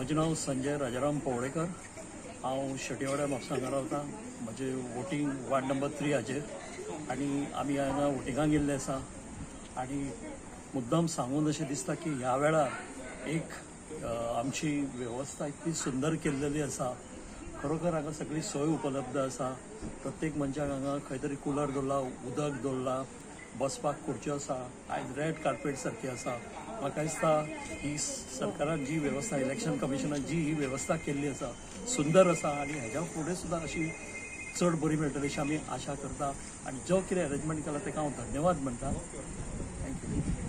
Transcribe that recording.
म्हजें नांव संजय राजाराम पवळेकर। हांव शेट्यवाड्या म्हापसांगा रावतां। म्हजें वोटींग वार्ड नंबर 3 हाचेर आनी आमी हांगा वोटिंगाक गेल्ले आसा। आनी मुद्दाम सांगून अशें दिसता की ह्या वेळार एक आमची वेवस्था इतली सुंदर केल्लेली आसा। खरोखर हांगा सगळी सोय उपलब्ध आसा। प्रत्येक मनशाक हांगा खंय तरी कूलर दवरला, उदक दवरला, बसपाक खुर्च्यो आसा, आयज रेड कार्पेट सारकी आसा। म्हाका दिसता ही सरकारान जी वेवस्था, इलेक्शन कमिशनान जी ही वेवस्था केल्ली आसा सुंदर आसा आनी हेज्या फुडें सुद्दां अशी चड बरी मेळटली अशी आमी आशा करता। आनी जो कितें अरेंजमेंट केला ताका हांव धन्यवाद म्हणटा। थँक्यू।